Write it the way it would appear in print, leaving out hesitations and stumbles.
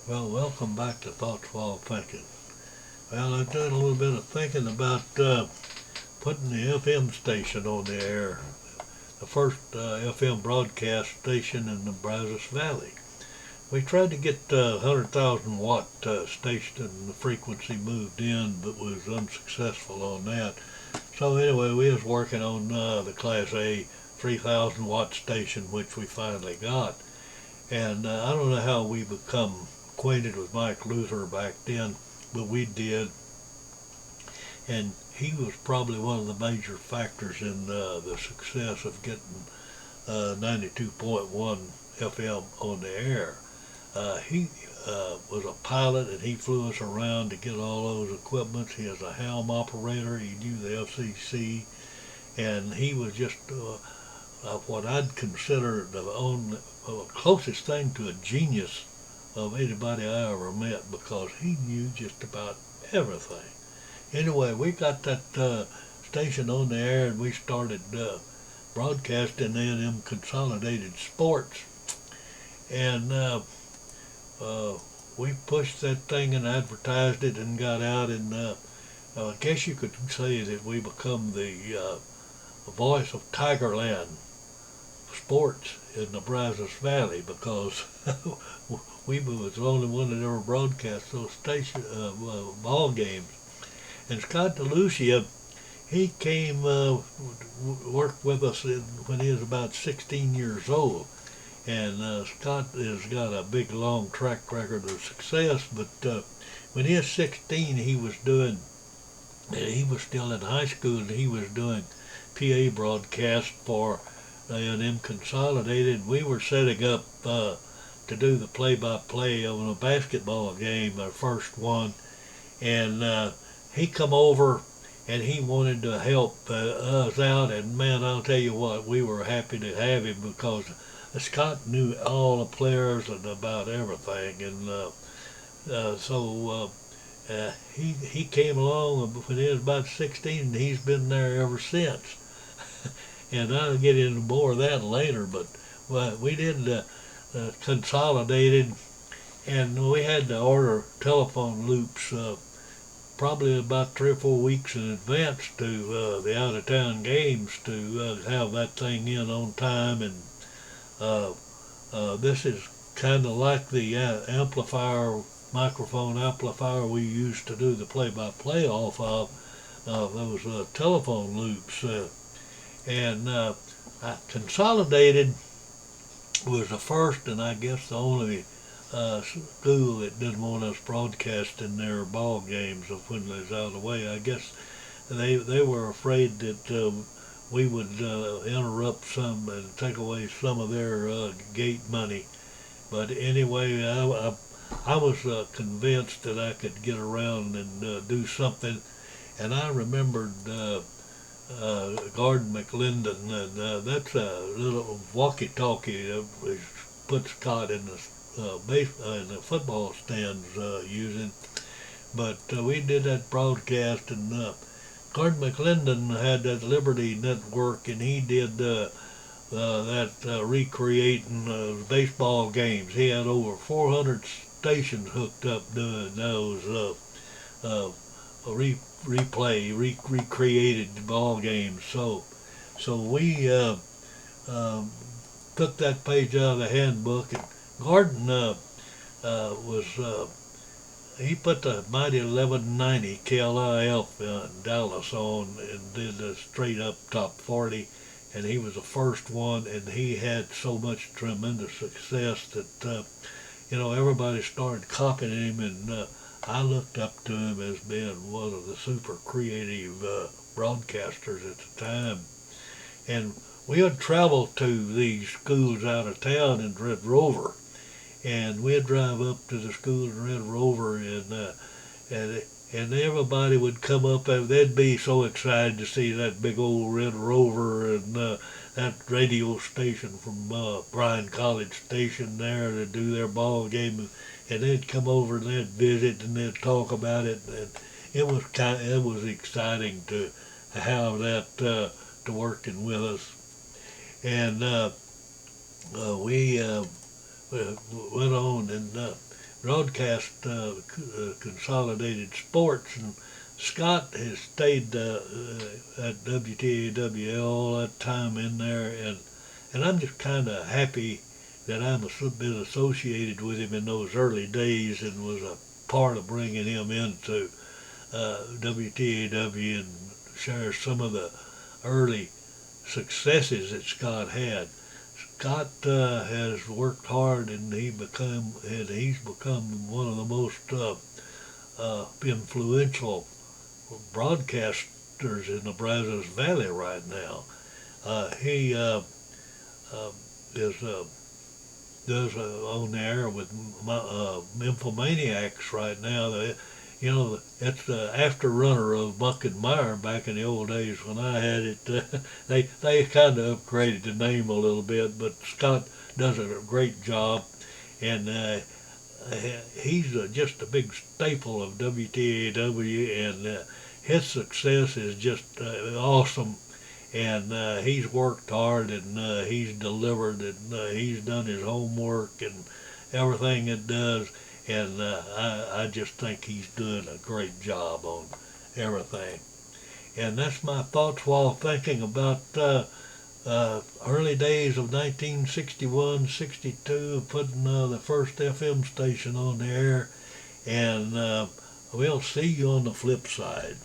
Well, welcome back to Thoughts While Thinking. Well, I've done a little bit of thinking about putting the FM station on the air, the first FM broadcast station in the Brazos Valley. We tried to get a 100,000 watt station and the frequency moved in, but was unsuccessful on that. So anyway, we was working on the Class A 3,000 watt station, which we finally got. And I don't know how we become acquainted with Mike Luther back then, but we did. And he was probably one of the major factors in the success of getting 92.1 FM on the air. He was a pilot and he flew us around to get all those equipments. He was a helm operator. He knew the FCC, and he was just what I'd consider the only closest thing to a genius of anybody I ever met, because he knew just about everything. Anyway, we got that station on the air and we started broadcasting A&M Consolidated Sports. And we pushed that thing and advertised it and got out, and I guess you could say that we become the voice of Tigerland sports in the Brazos Valley, because we was the only one that ever broadcast those ball games. And Scott DeLucia, he came worked with us when he was about 16 years old. And Scott has got a big long track record of success. But when he was 16, he was still in high school, and he was doing PA broadcast for A&M Consolidated. We were setting up to do the play-by-play on a basketball game, our first one, and he come over and he wanted to help us out. And man, I'll tell you what, we were happy to have him, because Scott knew all the players and about everything, and he came along when he was about 16, and he's been there ever since. And I'll get into more of that later, but we did Consolidated, and we had to order telephone loops probably about 3 or 4 weeks in advance to the out-of-town games to have that thing in on time. And this is kind of like the microphone amplifier we used to do the play-by-play off of, those telephone loops. And Consolidated was the first and I guess the only school that didn't want us broadcasting their ball games of when they was out of the way. I guess they were afraid that we would interrupt some and take away some of their gate money. But anyway, I was convinced that I could get around and do something. And I remembered Gordon McClendon, and that's a little walkie-talkie that was put Scott in the in the football stands using. But we did that broadcast, and Gordon McClendon had that Liberty Network, and he did that recreating baseball games. He had over 400 stations hooked up doing those recreated ball games. So we took that page out of the handbook, and Gordon he put the Mighty 1190 KLIF in Dallas on and did a straight up top 40, and he was the first one, and he had so much tremendous success that everybody started copying him, and I looked up to him as being one of the super creative broadcasters at the time. And we would travel to these schools out of town in Red Rover, and we'd drive up to the school in Red Rover, and everybody would come up, and they'd be so excited to see that big old Red Rover and that radio station from Bryan College Station there to do their ball game, and they'd come over and they'd visit and they'd talk about it, and it was exciting to have that to working with us. And we went on, and broadcast consolidated sports, and Scott has stayed at WTAW all that time in there, and I'm just kind of happy that I'm been associated with him in those early days and was a part of bringing him into WTAW and share some of the early successes that Scott had. Scott has worked hard, and he's become one of the most influential broadcasters in the Brazos Valley right now. He is does on the air with Infomaniacs right now. You know, it's the after runner of Buck and Meyer back in the old days when I had it. They kind of upgraded the name a little bit, but Scott does a great job, and he's just a big staple of WTAW, and his success is just awesome. And he's worked hard, and he's delivered, and he's done his homework and everything it does. And I just think he's doing a great job on everything. And that's my thoughts while thinking about early days of 1961, 62, putting the first FM station on the air. And we'll see you on the flip side.